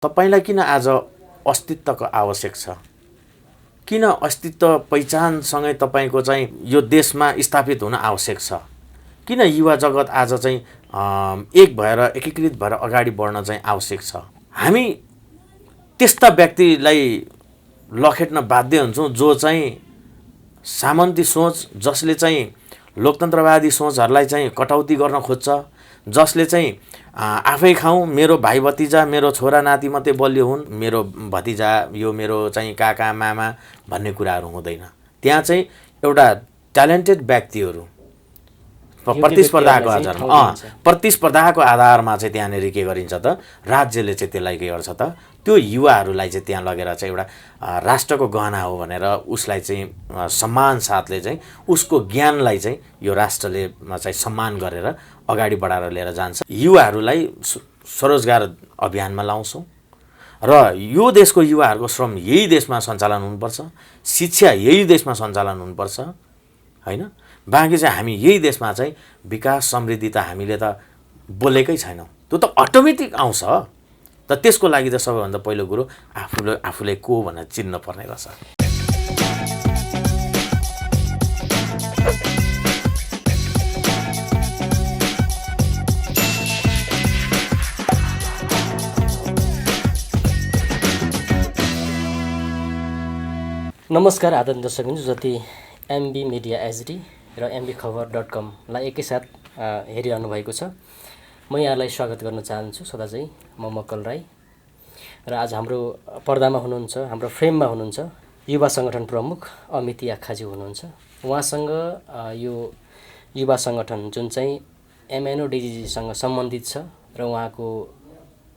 तपाईलाई किन आज अस्तित्वको आवश्यक छ? किन अस्तित्व पहिचानसँगै तपाईँको चाहिँ यो देशमा स्थापित हुन आवश्यक छ? किन युवा जगत आज चाहिँ एक भएर एकीकृत भएर अगाडि बढ्न चाहिँ आवश्यक छ? हामी त्यस्ता व्यक्तिलाई लखेट्न बाध्य हुन्छौँ जो चाहिँ सामन्ती सोच, जसले चाहिँ लोकतन्त्रवादी सोचहरूलाई चाहिँ कटौती गर्न खोज्छ, जसले चाहिँ आफै खाउँ, मेरो भाइ भतिजा, मेरो छोरा नाति मात्रै बलियो हुन्, मेरो भतिजा यो मेरो चाहिँ काका मामा भन्ने कुराहरू हुँदैन। त्यहाँ चाहिँ एउटा ट्यालेन्टेड व्यक्तिहरू प्रतिस्पर्धाको आधारमा चाहिँ त्यहाँनिर के गरिन्छ त, राज्यले चाहिँ त्यसलाई के गर्छ त, त्यो युवाहरूलाई चाहिँ त्यहाँ लगेर चाहिँ एउटा राष्ट्रको गहना हो भनेर उसलाई चाहिँ सम्मान साथले चाहिँ उसको ज्ञानलाई चाहिँ यो राष्ट्रले चाहिँ सम्मान गरेर अगाडि बढाएर लिएर जान्छ। युवाहरूलाई स्वरोजगार अभियानमा लाउँछौँ र यो देशको युवाहरूको श्रम यही देशमा सञ्चालन हुनुपर्छ, शिक्षा यही देशमा सञ्चालन हुनुपर्छ, होइन? बाँकी चाहिँ हामी यही देशमा चाहिँ विकास समृद्धि त हामीले त बोलेकै छैनौँ, त्यो त अटोमेटिक आउँछ। त त्यसको लागि त सबैभन्दा पहिलो कुरो आफूले को भनेर चिन्न पर्ने रहेछ। नमस्कार आदरणीय दर्शकबिन, जति एमबी मिडिया एचडी र mbखबर.com-लाई एकैसाथ हेरिरहनु भएको छ, म यहाँलाई स्वागत गर्न चाहन्छु। सदा चाहिँ म मक्कल राई र आज हाम्रो पर्दामा हुनुहुन्छ, हाम्रो फ्रेममा हुनुहुन्छ युवा सङ्गठन प्रमुख अमित याख्खाजी हुनुहुन्छ। उहाँसँग यो युवा सङ्गठन जुन चाहिँ MNODGसँग सम्बन्धित छ र उहाँको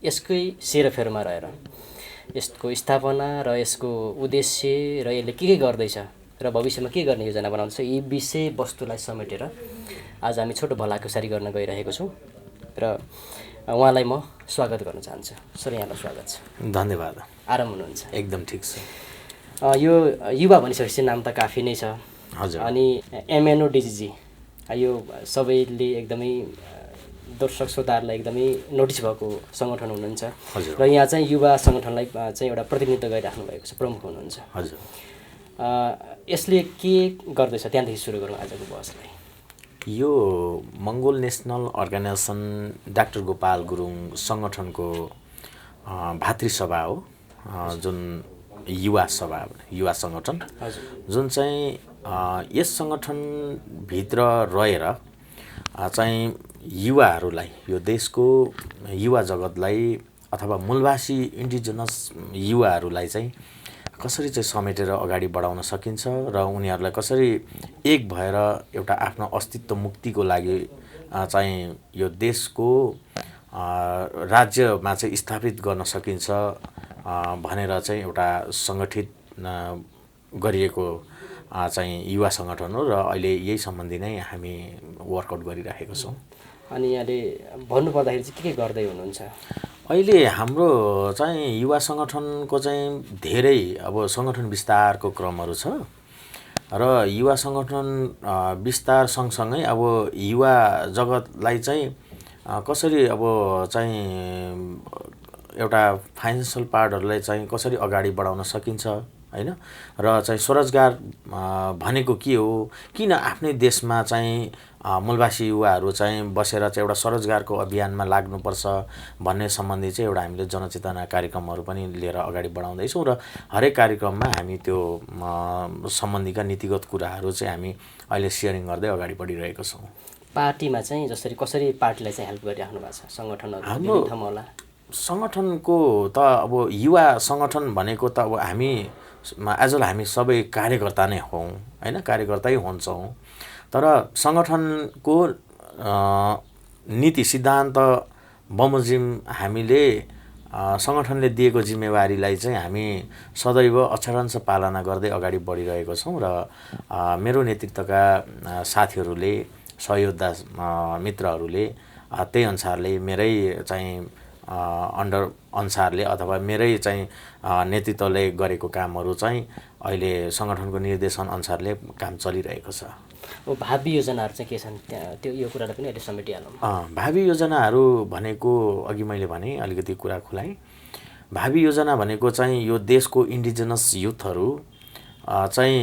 यसकै सेरोफेरोमा रहेर यसको स्थापना र यसको उद्देश्य र यसले के गर्दैछ र भविष्यमा के गर्ने योजना बनाउँदैछ, यी विषयवस्तुलाई समेटेर आज हामी छोटो भलाकुसारी गर्न गइरहेको छौँ र उहाँलाई म स्वागत गर्न चाहन्छु। सर, यहाँलाई स्वागत छ। धन्यवाद। आराम हुनुहुन्छ? एकदम ठिक छ। यो युवा भनिसकेपछि नाम त काफी नै छ। हजुर। अनि MNODG यो सबैले एकदमै दर्शक श्रोताहरूलाई एकदमै नोटिस भएको सङ्गठन हुनुहुन्छ र यहाँ चाहिँ युवा सङ्गठनलाई चाहिँ एउटा प्रतिनिधित्व गरिराख्नु भएको छ, प्रमुख हुनुहुन्छ। हजुर। यसले के गर्दैछ त्यहाँदेखि सुरु गरौँ आजको बहसलाई। यो Mongol national organisation doctor Gopal Gurung सङ्गठनको भातृसभा हो, जुन युवा सङ्गठन, जुन चाहिँ यस सङ्गठनभित्र रहेर चाहिँ युवाहरूलाई, यो देशको युवा जगतलाई अथवा मूलवासी इन्डिजिनस युवाहरूलाई चाहिँ कसरी चाहिँ समेटेर अगाडि बढाउन सकिन्छ र उनीहरूलाई कसरी एक भएर एउटा आफ्नो अस्तित्व मुक्तिको लागि चाहिँ यो देशको राज्यमा चाहिँ स्थापित गर्न सकिन्छ भनेर चाहिँ एउटा सङ्गठित गरिएको चाहिँ युवा सङ्गठन हो र अहिले यही सम्बन्धी नै हामी वर्कआउट गरिरहेको छौँ। अनि यहाँले भन्नुपर्दाखेरि चाहिँ के गर्दै हुनुहुन्छ? अहिले हाम्रो चाहिँ युवा सङ्गठनको चाहिँ धेरै अब सङ्गठन विस्तारको क्रमहरू छ र युवा सङ्गठन विस्तार सँगसँगै अब युवा जगतलाई चाहिँ कसरी अब चाहिँ एउटा फाइनेन्सियल पार्टहरूलाई चाहिँ कसरी अगाडि बढाउन सकिन्छ, होइन? र चाहिँ स्वरोजगार भनेको के हो, किन आफ्नै देशमा चाहिँ मूलवासी युवाहरू चाहिँ बसेर चाहिँ एउटा स्वरोजगारको अभियानमा लाग्नुपर्छ भन्ने सम्बन्धी चाहिँ एउटा हामीले जनचेतना कार्यक्रमहरू पनि लिएर अगाडि बढाउँदैछौँ र हरेक कार्यक्रममा हामी त्यो सम्बन्धीका नीतिगत कुराहरू चाहिँ हामी अहिले सेयरिङ गर्दै अगाडि बढिरहेको छौँ। पार्टीमा चाहिँ जसरी कसरी पार्टीलाई चाहिँ हेल्प गरिराख्नु भएको छ सङ्गठनहरू? हाम्रो सङ्गठनको त अब युवा सङ्गठन भनेको त अब हामी एज हामी सबै कार्यकर्ता नै हौँ, होइन? कार्यकर्तै हुन्छौँ, तर सङ्गठनको नीति सिद्धान्त बमोजिम हामीले सङ्गठनले दिएको जिम्मेवारीलाई चाहिँ हामी सदैव अक्षरशः पालना गर्दै अगाडि बढिरहेको छौँ र मेरो नेतृत्वका साथीहरूले, सहयोद्धा मित्रहरूले त्यही अनुसारले मेरै चाहिँ अन्डर अनुसारले अथवा मेरै चाहिँ नेतृत्वले गरेको कामहरू चाहिँ अहिले सङ्गठनको निर्देशन अनुसारले काम चलिरहेको छ। भावी योजनाहरू चाहिँ के छन् त्यो यो कुरालाई पनि अहिले समेटिहालौँ। भावी योजनाहरू भनेको अघि मैले भने अलिकति कुरा खुलाएँ। भावी योजना भनेको चाहिँ यो देशको इन्डिजिनस युथहरू चाहिँ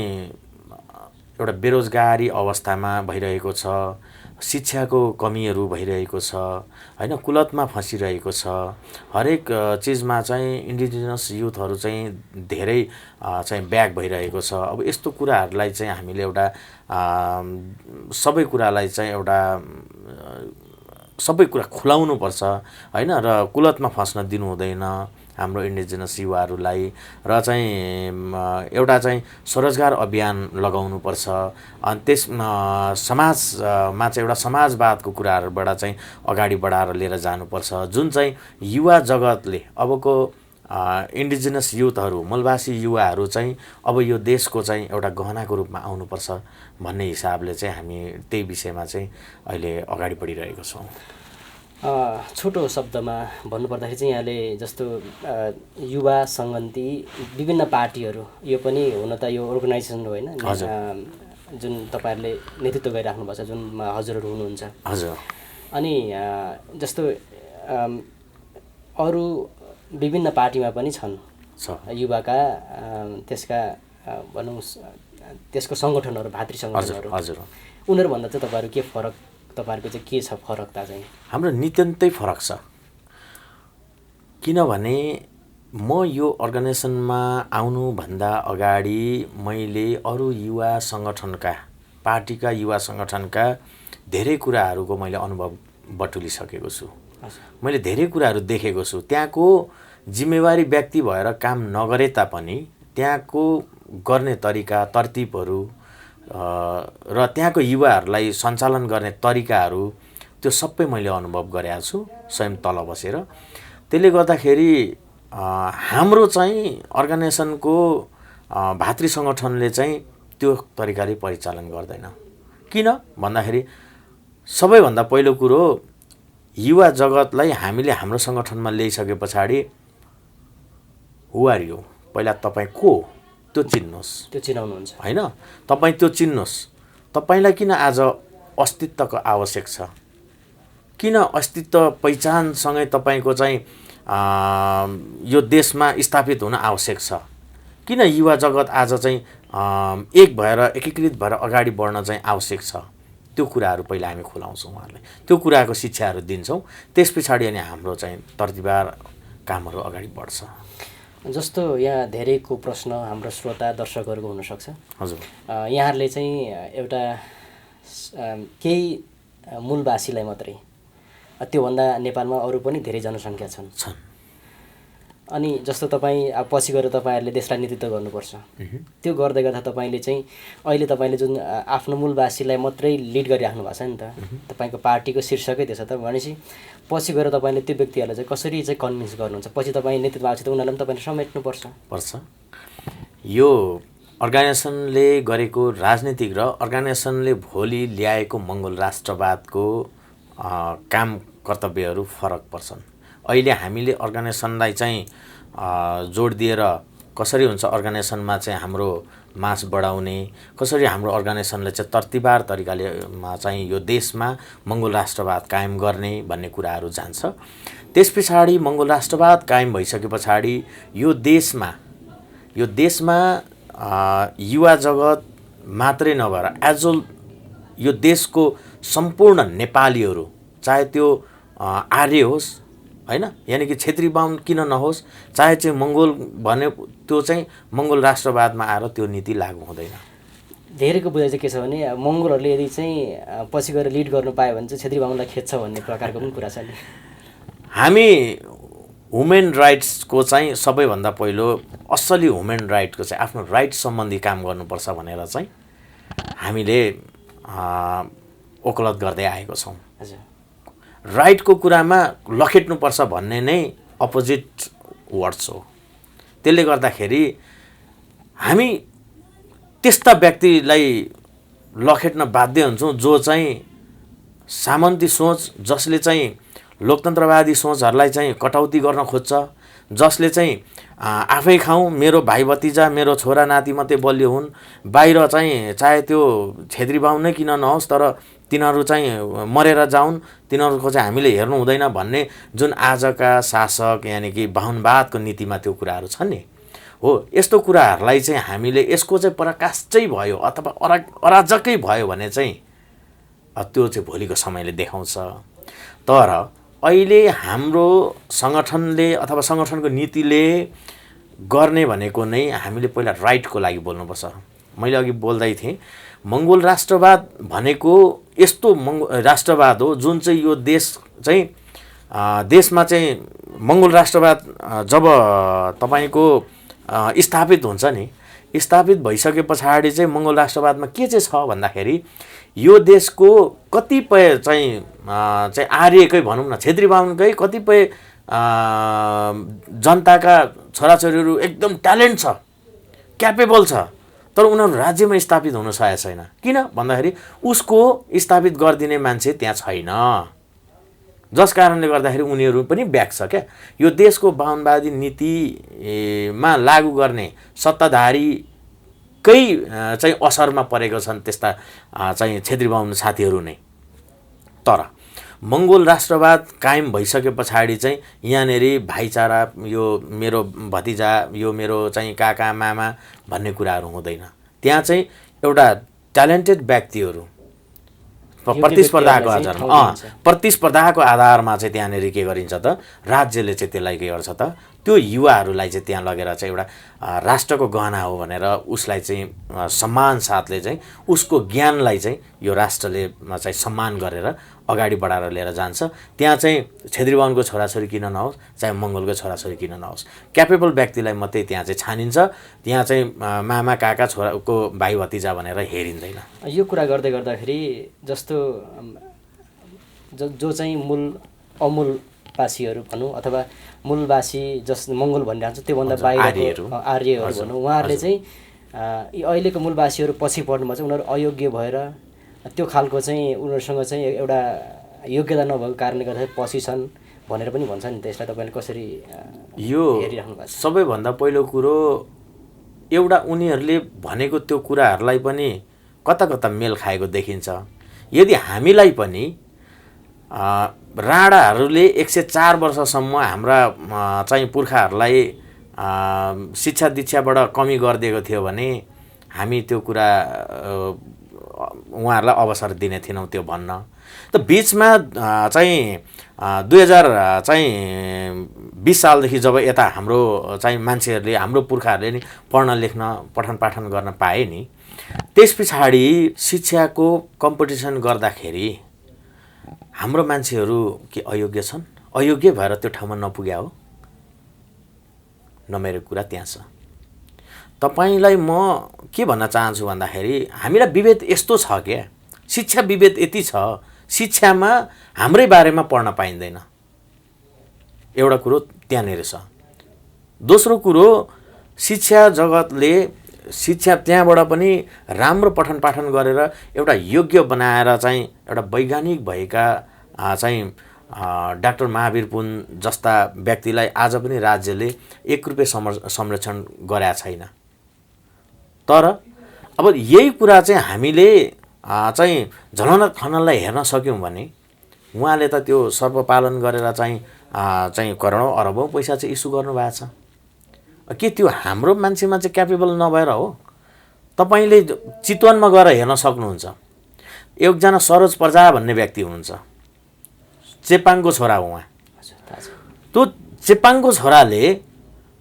एउटा बेरोजगारी अवस्थामा भइरहेको छ, शिक्षाको कमीहरू भइरहेको छ हैन, कुलतमा फँसिरहेको छ। हरेक चिजमा चाहिँ इन्डिजिनस युथहरू चाहिँ धेरै चाहिँ ब्याक भइरहेको छ। अब यस्तो कुराहरूलाई चाहिँ हामीले एउटा सबै कुरालाई चाहिँ एउटा सबै कुरा खुलाउनुपर्छ हैन, र कुलतमा फस्न दिनु हुँदैन हाम्रो इन्डिजिनस युवाहरूलाई। र चाहिँ एउटा चाहिँ स्वरोजगार अभियान लगाउनुपर्छ। अनि त्यस समाजमा चाहिँ एउटा समाजवादको कुराहरूबाट चाहिँ अगाडि बढाएर लिएर जानुपर्छ, जुन चाहिँ युवा जगतले अबको इन्डिजिनस युथहरू, मूलवासी युवाहरू चाहिँ अब यो देशको चाहिँ एउटा गहनाको रूपमा आउनुपर्छ भन्ने हिसाबले चाहिँ हामी त्यही विषयमा चाहिँ अहिले अगाडि बढिरहेको छौँ। छोटो शब्दमा भन्नुपर्दाखेरि चाहिँ यहाँले जस्तो युवा सङ्गति विभिन्न पार्टीहरू, यो पनि हुन त यो अर्गनाइजेसन हो होइन, जुन तपाईँहरूले नेतृत्व गरिराख्नु भएको छ, जुनमा हजुरहरू हुनुहुन्छ। हजुर। अनि जस्तो अरू विभिन्न पार्टीमा पनि छन् युवाका त्यसका भनौँ त्यसको सङ्गठनहरू, भातृ सङ्गठनहरू। हजुर। उनीहरूभन्दा चाहिँ तपाईँहरू के फरक, तपाईँहरूको चाहिँ के छ फरकता चाहिँ? हाम्रो नित्यन्तै फरक छ, किनभने म यो अर्गनाइजेसनमा आउनुभन्दा अगाडि मैले अरू युवा सङ्गठनका, पार्टीका युवा सङ्गठनका धेरै कुराहरूको मैले अनुभव बटुलिसकेको छु। मैले धेरै कुराहरू देखेको छु। त्यहाँको जिम्मेवारी व्यक्ति भएर काम नगरे तापनि त्यहाँको गर्ने तरिका, तरतिबहरू र त्यहाँको युवाहरूलाई सञ्चालन गर्ने तरिकाहरू, त्यो सबै मैले अनुभव गरेको छु स्वयं तल बसेर। त्यसले गर्दाखेरि हाम्रो चाहिँ अर्गनाइजेसनको भातृ सङ्गठनले चाहिँ त्यो तरिकाले परिचालन गर्दैन। किन भन्दाखेरि सबैभन्दा पहिलो कुरो, युवा जगतलाई हामीले हाम्रो सङ्गठनमा ल्याइसके पछाडि हु आर यु, पहिला तपाईँ को त्यो चिन्नुहोस्, त्यो चिनाउनुहुन्छ होइन। तपाईँ त्यो चिन्नुहोस्, तपाईँलाई किन आज अस्तित्वको आवश्यक छ, किन अस्तित्व पहिचानसँगै तपाईँको चाहिँ यो देशमा स्थापित हुन आवश्यक छ, किन युवा जगत आज चाहिँ एक भएर एकीकृत भएर अगाडि बढ्न चाहिँ आवश्यक छ, त्यो कुराहरू पहिला हामी खुलाउँछौँ उहाँहरूलाई, त्यो कुराको शिक्षाहरू दिन्छौँ। त्यस पछाडि अनि हाम्रो चाहिँ तरतिबार कामहरू अगाडि बढ्छ। जस्तो यहाँ धेरैको प्रश्न हाम्रो श्रोता दर्शकहरूको हुनसक्छ। हजुर। यहाँहरूले चाहिँ एउटा केही मूलवासीलाई मात्रै, त्योभन्दा नेपालमा अरू पनि धेरै जनसङ्ख्या छन्। अनि जस्तो तपाईँ अब पछि गएर तपाईँहरूले देशलाई नेतृत्व गर्नुपर्छ, त्यो गर्दै गर्दा तपाईँले चाहिँ अहिले तपाईँले जुन आफ्नो मूलवासीलाई मात्रै लिड गरिराख्नु भएको छ नि त, तपाईँको पार्टीको शीर्षकै त्यसो त भनेपछि पछि गएर तपाईँले त्यो व्यक्तिहरूलाई चाहिँ कसरी चाहिँ कन्भिन्स गर्नुहुन्छ? पछि तपाईँ नेतृत्व भएको छ त उनीहरूलाई पनि तपाईँले समेट्नुपर्छ। यो अर्गनाइजेसनले गरेको राजनीतिक र अर्गनाइजेसनले भोलि ल्याएको मङ्गोल राष्ट्रवादको काम कर्तव्यहरू फरक पर्छन्। अहिले हामीले अर्गनाइजेसनलाई चाहिँ जोड दिएर कसरी हुन्छ अर्गनाइजेसनमा चाहिँ हाम्रो मास बढाउने, कसरी हाम्रो अर्गनाइजेसनले चाहिँ तरतिबार तरिकाले चाहिँ यो देशमा मङ्गोल राष्ट्रवाद कायम गर्ने भन्ने कुराहरू जान्छ। त्यस पछाडि मङ्गोल राष्ट्रवाद कायम भइसके पछाडि यो देशमा युवा जगत मात्रै नभएर यो देशको सम्पूर्ण नेपालीहरू, चाहे त्यो आर्य होस् होइन, यानि कि छेत्री बाहुन किन नहोस्, चाहे चाहिँ मङ्गोल भने त्यो चाहिँ मङ्गोल राष्ट्रवादमा आएर त्यो नीति लागू हुँदैन। धेरैको बुझाइ चाहिँ के छ भने मङ्गोलहरूले यदि चाहिँ पछि गएर लिड गर्नु पायो भने चाहिँ छेत्री बाहुनलाई खेद्छ भन्ने प्रकारको पनि कुरा छ नि। हामी ह्युमन राइट्सको चाहिँ सबैभन्दा पहिलो असली ह्युमन राइटको चाहिँ आफ्नो राइट सम्बन्धी काम गर्नुपर्छ भनेर चाहिँ हामीले ओकलत गर्दै आएको छौँ। राइटको कुरामा लखेट्नुपर्छ भन्ने नै अपोजिट वर्ड्स हो। त्यसले गर्दाखेरि हामी त्यस्ता व्यक्तिलाई लखेट्न बाध्य हुन्छौँ जो चाहिँ सामन्ती सोच, जसले चाहिँ लोकतन्त्रवादी सोचहरूलाई चाहिँ कटौती गर्न खोज्छ, जसले चाहिँ आफै खाउँ, मेरो भाइ भतिजा मेरो छोरा नाति मात्रै बलियो हुन्, बाहिर चाहिँ चाहे त्यो छेत्री बाहुन नै किन नहोस् तर तिनीहरू चाहिँ मरेर जाउन्, तिनीहरूको चाहिँ हामीले हेर्नु हुँदैन भन्ने जुन आजका शासक यानि कि बाहुनवादको नीतिमा त्यो कुराहरू छन् नि हो। यस्तो कुराहरूलाई चाहिँ हामीले यसको चाहिँ पराकाष्ठै भयो अथवा अराजकै भयो भने चाहिँ त्यो चाहिँ भोलिको समयले देखाउँछ। तर अहिले हाम्रो सङ्गठनले अथवा सङ्गठनको नीतिले गर्ने भनेको नै हामीले पहिला राइटको लागि बोल्नुपर्छ। मैले अघि बोल्दै थिएँ मङ्गोल राष्ट्रवाद भनेको यस्तो राष्ट्रवाद हो जुन चाहिँ यो देश चाहिँ देशमा चाहिँ मङ्गोल राष्ट्रवाद जब तपाईँको स्थापित हुन्छ नि, स्थापित भइसके पछाडि चाहिँ मङ्गोल राष्ट्रवादमा के चाहिँ छ भन्दाखेरि यो देशको कतिपय चाहिँ आर्यकै भनौँ न, छेत्री बाहुनकै कतिपय जनताका छोराछोरीहरू एकदम ट्यालेन्ट छ, क्यापेबल छ, तर उनीहरू राज्यमा स्थापित हुन सकेको छैन। किन भन्दाखेरि उसको स्थापित गरिदिने मान्छे त्यहाँ छैन, जस कारणले गर्दाखेरि उनीहरू पनि ब्याक छ क्या। यो देशको बाहुनवादी नीतिमा लागू गर्ने सत्ताधारीकै चाहिँ असरमा परेको छन् त्यस्ता चाहिँ छेत्री बाहुन साथीहरू नै। तर मङ्गोल राष्ट्रवाद कायम भइसके पछाडि चाहिँ यहाँनिर भाइचारा, यो मेरो भतिजा, यो मेरो चाहिँ काका मामा भन्ने कुराहरू हुँदैन। त्यहाँ चाहिँ एउटा ट्यालेन्टेड व्यक्तिहरू प्रतिस्पर्धाको आधारमा चाहिँ त्यहाँनिर के गरिन्छ त, राज्यले चाहिँ त्यसलाई के गर्छ त, त्यो युवाहरूलाई चाहिँ त्यहाँ लगेर चाहिँ एउटा राष्ट्रको गहना हो भनेर उसलाई चाहिँ सम्मान साथले चाहिँ उसको ज्ञानलाई चाहिँ यो राष्ट्रले चाहिँ सम्मान गरेर अगाडि बढाएर लिएर जान्छ। त्यहाँ चाहिँ छेत्री बाहुनको छोराछोरी किन नहोस्, चाहे मङ्गोलको छोराछोरी किन नहोस्, क्यापेबल व्यक्तिलाई मात्रै त्यहाँ चाहिँ छानिन्छ। त्यहाँ चाहिँ मामा काका छोराको भाइ भतिजा भनेर हेरिँदैन। यो कुरा गर्दै गर्दाखेरि जस्तो जो चाहिँ अमूलवासीहरू भनौँ अथवा मूलवासी जस मङ्गोल भनिरहन्छ त्योभन्दा बाहिरको आर्यहरू भनौँ, उहाँहरूले चाहिँ अहिलेको मूलवासीहरू पछि पर्नुमा चाहिँ उनीहरू अयोग्य भएर त्यो खालको चाहिँ उनीहरूसँग चाहिँ एउटा योग्यता नभएको कारणले गर्दाखेरि पछि छन् भनेर पनि भन्छ नि। त्यसलाई तपाईँले कसरी यो हेरिराख्नु भएको छ? सबैभन्दा पहिलो कुरो एउटा उनीहरूले भनेको त्यो कुराहरूलाई पनि कता कता मेल खाएको देखिन्छ। यदि हामीलाई पनि राणाहरूले 104 वर्षसम्म हाम्रा चाहिँ पुर्खाहरूलाई शिक्षा दीक्षाबाट कमी गरिदिएको थियो भने हामी त्यो कुरा उहाँहरूलाई अवसर दिने थिएनौँ त्यो भन्न। त बिचमा चाहिँ 2020 सालदेखि जब यता हाम्रो चाहिँ मान्छेहरूले, हाम्रो पुर्खाहरूले नि पढ्न लेख्न पठन पाठन गर्न पाए नि, त्यस पछाडि शिक्षाको कम्पिटिसन गर्दाखेरि हाम्रो मान्छेहरू के अयोग्य छन्? अयोग्य भएर त्यो ठाउँमा नपुग्या हो न? मेरो कुरा त्यहाँ छ। तपाईलाई म के भन्न चाहन्छु भन्दाखेरि हामीलाई विभेद यस्तो छ क्या, शिक्षा विभेद यति छ, शिक्षामा हाम्रै बारेमा पढ्न पाइँदैन। एउटा कुरो त्यहाँनिर छ। दोस्रो कुरो, शिक्षा जगतले शिक्षा त्यहाँबाट पनि राम्रो पठन पाठन गरेर एउटा योग्य बनाएर चाहिँ एउटा वैज्ञानिक भएका चाहिँ डाक्टर महावीर पुन जस्ता व्यक्तिलाई आज पनि राज्यले 1 रुपैयाँ संरक्षण गरेका छैन। तर अब यही कुरा चाहिँ हामीले चाहिँ झलनाथ खनाललाई हेर्न सक्यौँ भने उहाँले त त्यो सर्पपालन गरेर चाहिँ करोडौँ अरबौँ पैसा चाहिँ इस्यु गर्नुभएको छ। के त्यो हाम्रो मान्छेमा चाहिँ क्यापेबल नभएर हो? तपाईँले चितवनमा गएर हेर्न सक्नुहुन्छ। एकजना सरोज प्रजा भन्ने व्यक्ति हुनुहुन्छ, चेपाङको छोरा हो उहाँ। त्यो चेपाङको छोराले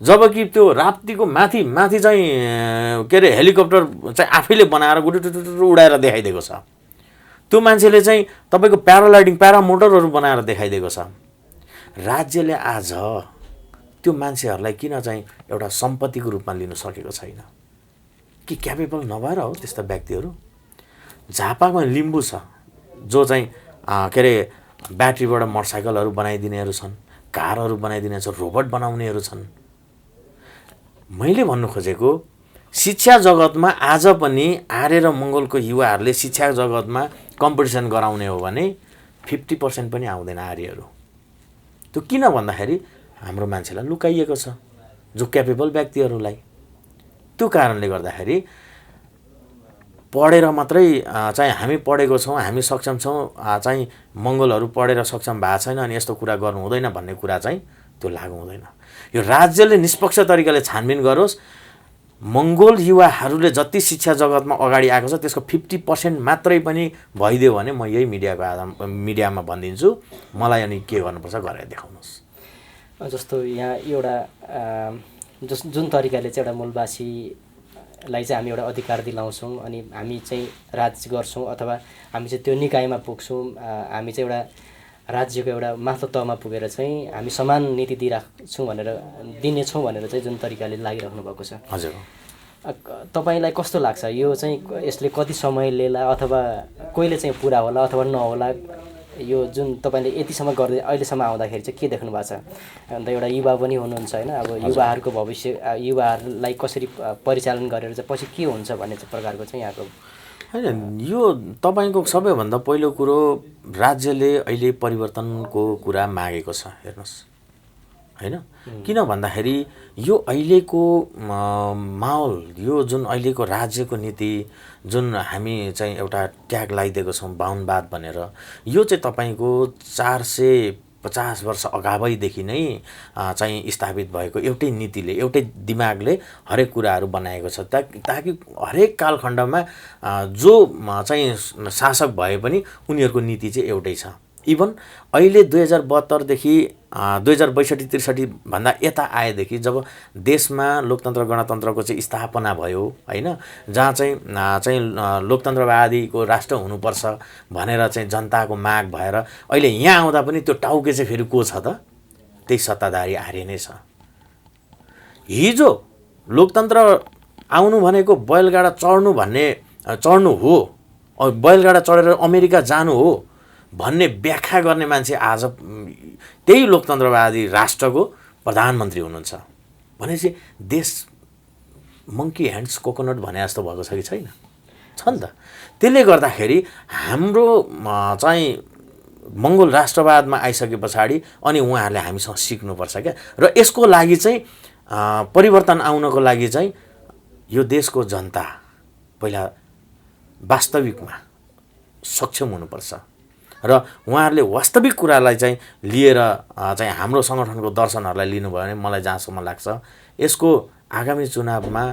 जबकि त्यो राप्तीको माथि चाहिँ के अरे हेलिकप्टर चाहिँ आफैले बनाएर गुटुटुटु उडाएर देखाइदिएको छ। त्यो मान्छेले चाहिँ तपाईँको प्याराग्लाइडिङ प्यारामोटरहरू बनाएर देखाइदिएको छ। राज्यले आज त्यो मान्छेहरूलाई किन चाहिँ एउटा सम्पत्तिको रूपमा लिन सकेको छैन? कि क्यापेबल नभएर हो त्यस्ता व्यक्तिहरू? झापामा लिम्बू छ जो चाहिँ के अरे ब्याट्रीबाट मोटरसाइकलहरू बनाइदिनेहरू छन्, कारहरू बनाइदिने छन्, रोबोट बनाउनेहरू छन्। मैले भन्नु खोजेको शिक्षा जगतमा आज पनि आर्य र मङ्गोलको युवाहरूले शिक्षा जगतमा कम्पिटिसन गराउने हो भने 50% पनि आउँदैन आर्यहरू। त्यो किन भन्दाखेरि हाम्रो मान्छेलाई लुकाइएको छ, जो क्यापेबल व्यक्तिहरूलाई। त्यो कारणले गर्दाखेरि पढेर मात्रै चाहिँ हामी पढेको छौँ, हामी सक्षम छौँ, चाहिँ मङ्गोलहरू पढेर सक्षम भएको छैन अनि यस्तो कुरा गर्नु हुँदैन भन्ने कुरा चाहिँ त्यो लागु हुँदैन। यो राज्यले निष्पक्ष तरिकाले छानबिन गरोस्। मङ्गोल युवाहरूले जति शिक्षा जगतमा अगाडि आएको छ त्यसको 50% मात्रै पनि भइदियो भने म यही मिडियामा भनिदिन्छु, मलाई अनि के गर्नुपर्छ गरेर देखाउनुहोस्। जस्तो यहाँ एउटा जुन तरिकाले चाहिँ एउटा मूलवासीलाई चाहिँ हामी एउटा अधिकार दिलाउँछौँ अनि हामी चाहिँ राज गर्छौँ अथवा हामी चाहिँ त्यो निकायमा पुग्छौँ, हामी चाहिँ एउटा राज्यको एउटा माथिल्लो तहमा पुगेर चाहिँ हामी समान नीति दिइराख्छौँ दिनेछौँ भनेर चाहिँ जुन तरिकाले लागिराख्नु भएको छ। हजुर, तपाईँलाई कस्तो लाग्छ यो चाहिँ यसले कति समय लिएला अथवा कहिले चाहिँ पुरा होला अथवा नहोला? यो जुन तपाईँले यतिसम्म गर्दै अहिलेसम्म आउँदाखेरि चाहिँ के देख्नु भएको छ? अन्त एउटा युवा पनि हुनुहुन्छ होइन, अब युवाहरूको भविष्य, युवाहरूलाई कसरी परिचालन गरेर चाहिँ पछि के हुन्छ भन्ने चाहिँ प्रकारको चाहिँ यहाँको होइन। यो तपाईँको सबैभन्दा पहिलो कुरो राज्यले अहिले परिवर्तनको कुरा मागेको छ। हेर्नुहोस् होइन, किन भन्दाखेरि यो अहिलेको माहौल, यो जुन अहिलेको राज्यको नीति जुन हामी चाहिँ एउटा ट्याग लगाइदिएको छौँ बाहुनवाद भनेर, यो चाहिँ तपाईँको 450 वर्ष अगावैदेखि नै चाहिँ स्थापित भएको एउटै नीतिले, एउटै दिमागले हरेक कुराहरू बनाएको छ ताकि हरेक कालखण्डमा जो चाहिँ शासक भए पनि उनीहरूको नीति चाहिँ एउटै छ। इभन अहिले 2072देखि 2062-63 भन्दा यता आएदेखि जब देशमा लोकतन्त्र गणतन्त्रको चाहिँ स्थापना भयो होइन, जहाँ चाहिँ लोकतन्त्रवादीको राष्ट्र हुनुपर्छ भनेर चाहिँ जनताको माग भएर अहिले यहाँ आउँदा पनि त्यो टाउके चाहिँ फेरि को छ त? त्यही सत्ताधारी आर्य नै छ। हिजो लोकतन्त्र आउनु भनेको बैलगाडा चढ्नु हो, बैलगाडा चढेर अमेरिका जानु हो भन्ने व्याख्या गर्ने मान्छे आज त्यही लोकतन्त्रवादी राष्ट्रको प्रधानमन्त्री हुनुहुन्छ भनेपछि देश मङ्की ह्यान्ड्स कोकोनट भने जस्तो भएको छ कि छैन? छ नि त। त्यसले गर्दाखेरि हाम्रो चाहिँ मङ्गोल राष्ट्रवादमा आइसके पछाडि अनि उहाँहरूले हामीसँग सिक्नुपर्छ क्या। र यसको लागि चाहिँ परिवर्तन आउनको लागि चाहिँ यो देशको जनता पहिला वास्तविकमा सक्षम हुनुपर्छ र उहाँहरूले वास्तविक कुरालाई चाहिँ लिएर चाहिँ हाम्रो सङ्गठनको दर्शनहरूलाई लिनुभयो भने मलाई जहाँसम्म लाग्छ यसको आगामी चुनावमा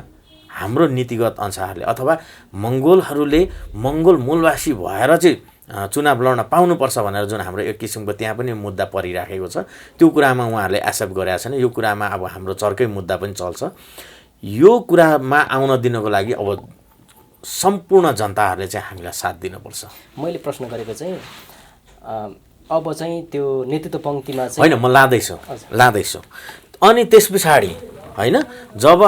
हाम्रो नीतिगत अनुसारले अथवा मङ्गोलहरूले मङ्गोल मूलवासी भएर चाहिँ चुनाव लड्न पाउनुपर्छ भनेर जुन हाम्रो एक किसिमको त्यहाँ पनि मुद्दा परिराखेको छ, त्यो कुरामा उहाँहरूले एक्सेप्ट गरेका छैन। यो कुरामा अब हाम्रो चर्कै मुद्दा पनि चल्छ। यो कुरामा आउन दिनको लागि अब सम्पूर्ण जनताहरूले चाहिँ हामीलाई साथ दिनुपर्छ। मैले प्रश्न गरेको चाहिँ अब चाहिँ त्यो नेतृत्व पङ्क्तिमा चाहिँ होइन, म लाँदैछु अनि त्यस पछाडि होइन जब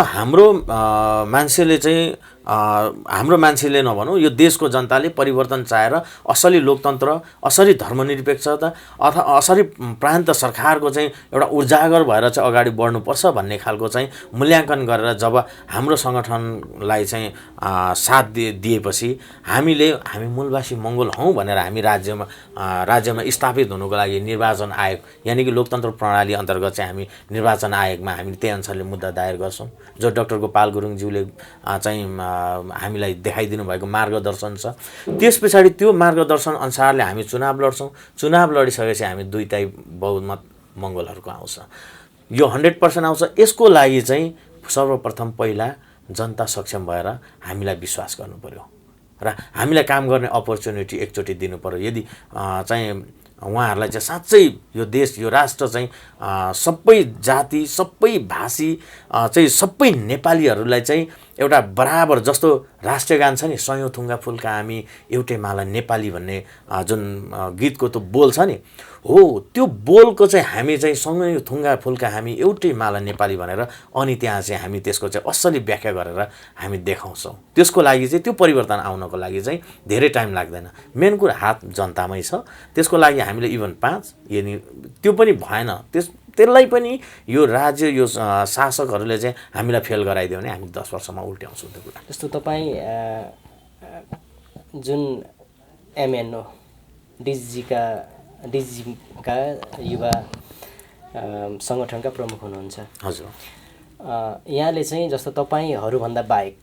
हाम्रो मान्छेले नभनौँ यो देशको जनताले परिवर्तन चाहेर असली लोकतन्त्र, असली धर्मनिरपेक्षता अथवा असली प्रान्त सरकारको चाहिँ एउटा उजागर भएर चाहिँ अगाडि बढ्नुपर्छ भन्ने खालको चाहिँ मूल्याङ्कन गरेर जब हाम्रो सङ्गठनलाई चाहिँ साथ दिएपछि हामी मूलवासी मङ्गोल हौँ भनेर हामी राज्यमा स्थापित हुनुको लागि निर्वाचन आयोग यानि कि लोकतन्त्र प्रणाली अन्तर्गत चाहिँ हामी निर्वाचन आयोगमा हामी त्यही अनुसारले मुद्दा दायर गर्छौँ, जो डाक्टर गोपाल गुरुङज्यूले चाहिँ हामीलाई देखाइदिनु भएको मार्गदर्शन छ। त्यस पछाडि त्यो मार्गदर्शन अनुसारले हामी चुनाव लड्छौँ। चुनाव लडिसकेपछि हामी 2/3 बहुमत मङ्गोलहरूको आउँछ। यो 100% आउँछ। यसको लागि चाहिँ सर्वप्रथम पहिला जनता सक्षम भएर हामीलाई विश्वास गर्नु पर्यो र हामीलाई काम गर्ने अपर्च्युनिटी एकचोटि दिनु पर्यो। यदि चाहिँ उहाँहरूलाई चाहिँ साँच्चै यो देश, यो राष्ट्र चाहिँ सबै जाति, सबै भाषी चाहिँ सबै नेपालीहरूलाई चाहिँ एउटा बराबर, जस्तो राष्ट्रिय गान छ नि, सयौँ थुङ्गा फुलका हामी एउटै माला नेपाली भन्ने जुन गीतको त्यो बोल छ नि, हो त्यो बोलको चाहिँ हामी चाहिँ सँगै थुङ्गा फुलका हामी एउटै माला नेपाली भनेर अनि त्यहाँ चाहिँ हामी त्यसको चाहिँ असली व्याख्या गरेर हामी देखाउँछौँ। त्यसको लागि चाहिँ त्यो परिवर्तन आउनको लागि चाहिँ धेरै टाइम लाग्दैन। मेन कुरा हात जनतामै छ। त्यसको लागि हामीले इभन 5 यदि त्यो पनि भएन त्यसलाई पनि यो राज्य, यो शासकहरूले चाहिँ हामीलाई फेल गराइदियो भने हामी 10 वर्षमा उल्ट्याउँछौँ त्यो कुरा। जस्तो तपाईँ जुन एमएनओ डिजिका युवा सङ्गठनका प्रमुख हुनुहुन्छ। हजुर। यहाँले चाहिँ जस्तो तपाईँहरूभन्दा बाहेक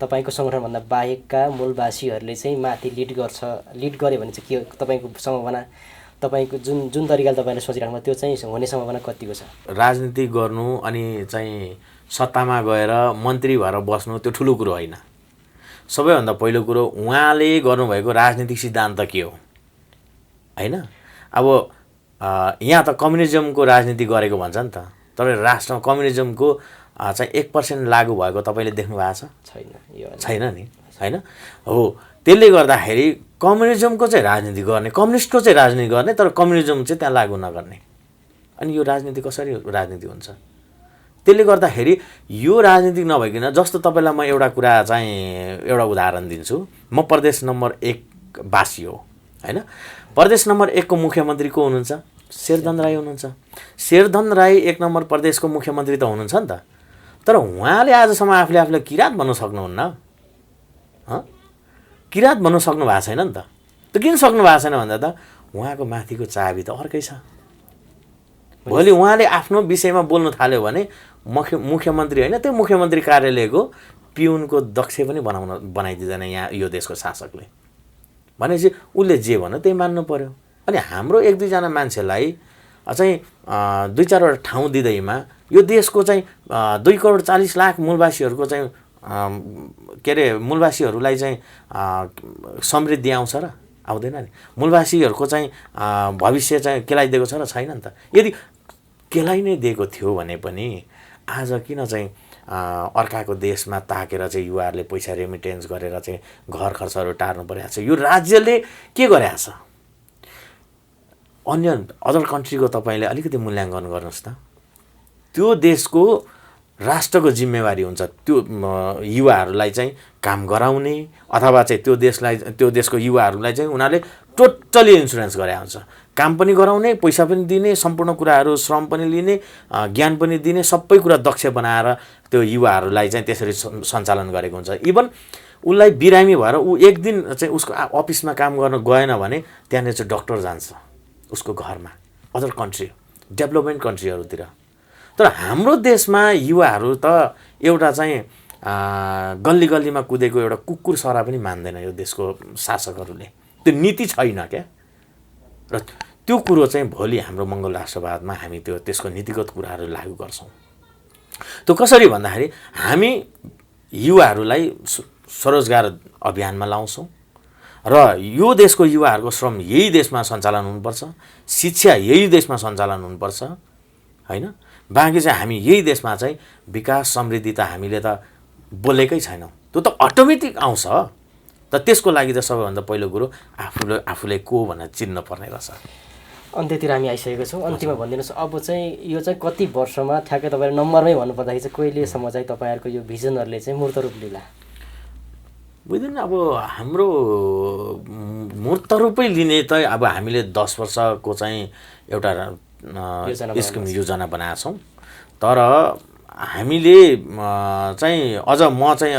तपाईँको सङ्गठनभन्दा बाहेकका मूलवासीहरूले चाहिँ माथि लिड गऱ्यो भने चाहिँ के तपाईँको सम्भावना, तपाईँको जुन तरिकाले तपाईँले सोचिराख्नु त्यो चाहिँ हुने सम्भावना कतिको छ? राजनीति गर्नु अनि चाहिँ सत्तामा गएर मन्त्री भएर बस्नु त्यो ठुलो कुरो होइन। सबैभन्दा पहिलो कुरो उहाँले गर्नुभएको राजनीतिक सिद्धान्त के हो होइन। अब यहाँ त कम्युनिजमको राजनीति गरेको भन्छ नि त, तर राष्ट्रमा कम्युनिजमको चाहिँ 1% लागु भएको तपाईँले देख्नु भएको छ? छैन नि होइन। हो, त्यसले गर्दाखेरि कम्युनिजमको चाहिँ राजनीति गर्ने, कम्युनिस्टको चाहिँ राजनीति गर्ने, तर कम्युनिजम चाहिँ त्यहाँ लागु नगर्ने। अनि यो राजनीति कसरी राजनीति हुन्छ? त्यसले गर्दाखेरि यो राजनीति नभइकन, जस्तो तपाईँलाई म एउटा कुरा चाहिँ एउटा उदाहरण दिन्छु। म प्रदेश नम्बर 1 वासी हो होइन। प्रदेश नम्बर 1 को मुख्यमन्त्री को हुनुहुन्छ? शेरधन राई हुनुहुन्छ। शेरधन राई 1 नम्बर प्रदेशको मुख्यमन्त्री त हुनुहुन्छ नि त, तर उहाँले आजसम्म आफूलाई किराँत भन्न सक्नुहुन्न। किराँत भन्न सक्नु भएको छैन नि त। त्यो किन सक्नु भएको छैन भन्दा त उहाँको माथिको चाबी त अर्कै छ। भोलि उहाँले आफ्नो विषयमा बोल्नु थाल्यो भने मुख्यमन्त्री होइन, त्यो मुख्यमन्त्री कार्यालयको पिउनको दक्ष पनि बनाइदिँदैन यहाँ यो देशको शासकले। भनेपछि उसले जे भन्यो त्यही मान्नु पर्यो। अनि हाम्रो 1-2 जना मान्छेलाई चाहिँ 2-4 वटा ठाउँ दिँदैमा यो देशको चाहिँ 2,40,00,000 मूलवासीहरूको चाहिँ के अरे मूलवासीहरूलाई चाहिँ समृद्धि आउँछ र आउँदैन नि? मूलवासीहरूको चाहिँ भविष्य चाहिँ केलाइदिएको छ र छैन नि त? यदि केलाई नै दिएको थियो भने पनि आज किन चाहिँ अर्काको देशमा ताकेर चाहिँ युवाहरूले पैसा रेमिटेन्स गरेर चाहिँ घर खर्चहरू टार्नु परिरहेको छ? यो राज्यले के गरेको छ? अन्य अदर कन्ट्रीको तपाईँले अलिकति मूल्याङ्कन गर्नुहोस् त। त्यो देशको राष्ट्रको जिम्मेवारी हुन्छ त्यो युवाहरूलाई चाहिँ काम गराउने, अथवा चाहिँ त्यो देशको युवाहरूलाई चाहिँ उनीहरूले टोटली इन्सुरेन्स गरे हुन्छ। काम पनि गराउने, पैसा पनि दिने, सम्पूर्ण कुराहरू श्रम पनि लिने, ज्ञान पनि दिने, सबै कुरा दक्ष बनाएर त्यो युवाहरूलाई चाहिँ त्यसरी सञ्चालन गरेको हुन्छ। इभन उसलाई बिरामी भएर ऊ एक दिन चाहिँ उसको अफिसमा काम गर्न गएन भने त्यहाँनिर चाहिँ डक्टर जान्छ उसको घरमा, अदर कन्ट्री डेभलपमेन्ट कन्ट्रीहरूतिर। तर हाम्रो देशमा युवाहरू त एउटा चाहिँ गल्ली गल्लीमा कुदेको एउटा कुकुर सरा पनि मान्दैन यो देशको शासकहरूले। त्यो नीति छैन क्या। र त्यो कुरो चाहिँ भोलि हाम्रो मङ्गल राष्ट्रवादमा हामी त्यसको नीतिगत कुराहरू लागू गर्छौँ। त्यो कसरी भन्दाखेरि हामी युवाहरूलाई स्वरोजगार अभियानमा लाउँछौँ र यो देशको युवाहरूको श्रम यही देशमा सञ्चालन हुनुपर्छ, शिक्षा यही देशमा सञ्चालन हुनुपर्छ होइन। बाँकी चाहिँ हामी यही देशमा चाहिँ विकास समृद्धि त हामीले त बोलेकै छैनौँ, त्यो त अटोमेटिक आउँछ। त त्यसको लागि त सबैभन्दा पहिलो कुरो आफूले को भनेर चिन्न पर्ने रहेछ। अन्त्यतिर हामी आइसकेको छौँ। अन्त्यमा भनिदिनुहोस्, अब चाहिँ यो चाहिँ कति वर्षमा ठ्याक्कै तपाईँले नम्बरमै भन्नुपर्दाखेरि चाहिँ कहिलेसम्म चाहिँ तपाईँहरूको यो भिजनहरूले चाहिँ मूर्त रूप लिला? विदिन अब हाम्रो मूर्त रूपै लिने त अब हामीले 10 वर्षको चाहिँ एउटा स्किम योजना बनाएका छौँ। तर हामीले चाहिँ अझ म चाहिँ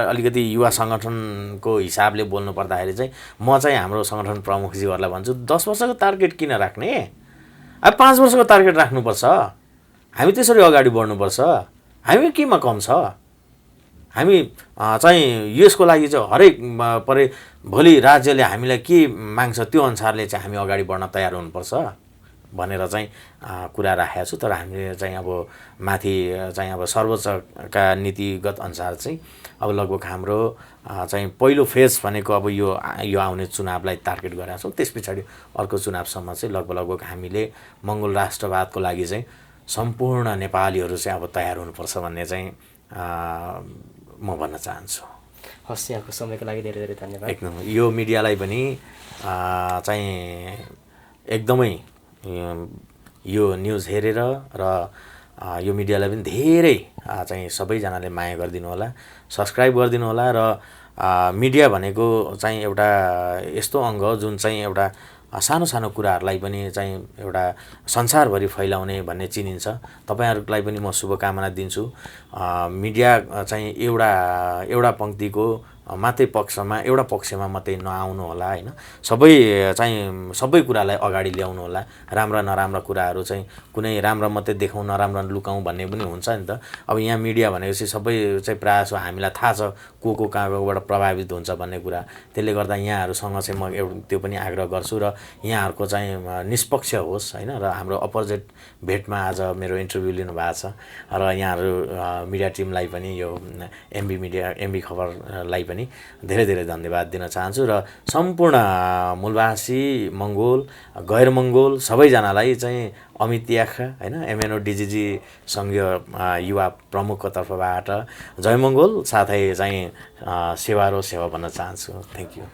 अलिकति युवा सङ्गठनको हिसाबले बोल्नु पर्दाखेरि चाहिँ म चाहिँ हाम्रो सङ्गठन प्रमुखजीहरूलाई भन्छु 10 वर्षको टार्गेट किन राख्ने? अब 5 वर्षको टार्गेट राख्नुपर्छ। हामी त्यसरी अगाडि बढ्नुपर्छ। हामी केमा कम छ? हामी चाहिँ यसको लागि चाहिँ हरेक भोलि राज्यले हामीलाई के माग्छ त्यो अनुसारले चाहिँ हामी अगाडि बढ्न तयार हुनुपर्छ भनेर चाहिँ कुरा राखेको छु। तर हामीले चाहिँ अब माथि चाहिँ अब सर्वोच्चका नीतिगत अनुसार चाहिँ अब लगभग हाम्रो चाहिँ पहिलो फेज भनेको अब यो आउने चुनावलाई टार्गेट गरेका छौँ। त्यस पछाडि अर्को चुनावसम्म चाहिँ लगभग हामीले मङ्गोल राष्ट्रवादको लागि चाहिँ सम्पूर्ण नेपालीहरू चाहिँ अब तयार हुनुपर्छ भन्ने चाहिँ म भन्न चाहन्छु। हस्, यहाँको समयको लागि धेरै धेरै धन्यवाद। एकदम यो मिडियालाई पनि चाहिँ एकदमै यो न्युज हेरेर र यो मिडियालाई पनि धेरै चाहिँ सबैजनाले माया गरिदिनु होला, सब्सक्राइब गरिदिनु होला। र मिडिया भनेको चाहिँ एउटा यस्तो अङ्ग हो जुन चाहिँ एउटा सानो सानो कुराहरूलाई पनि चाहिँ एउटा संसारभरि फैलाउने भन्ने चिनिन्छ। तपाईँहरूलाई पनि म शुभकामना दिन्छु। मिडिया चाहिँ एउटा पङ्क्तिको मात्रै पक्षमा एउटा पक्षमा मात्रै नआउनु होला होइन सबै कुरालाई अगाडि ल्याउनु होला राम्रा नराम्रा कुराहरू चाहिँ कुनै राम्रो मात्रै देखाउँ नराम्रो लुकाउँ भन्ने पनि हुन्छ नि त अब यहाँ मिडिया भनेपछि सबै चाहिँ प्रायः जसो हामीलाई थाहा छ को कहाँबाट प्रभावित हुन्छ भन्ने कुरा त्यसले गर्दा यहाँहरूसँग चाहिँ म त्यो पनि आग्रह गर्छु र यहाँहरूको चाहिँ निष्पक्ष होस् होइन र हाम्रो अपोजिट भेटमा आज मेरो इन्टरभ्यू लिनुभएको छ र यहाँहरू मिडिया टिमलाई पनि यो एमबी खबरलाई पनि धेरै धेरै धन्यवाद दिन चाहन्छु र सम्पूर्ण मूलवासी मङ्गोल गैर मङ्गोल सबैजनालाई चाहिँ अमित याखा होइन एमएनओ डिजिजी सङ्घीय युवा प्रमुखको तर्फबाट जय मङ्गोल साथै चाहिँ सेवा र सेवा भन्न चाहन्छु थ्याङ्क यू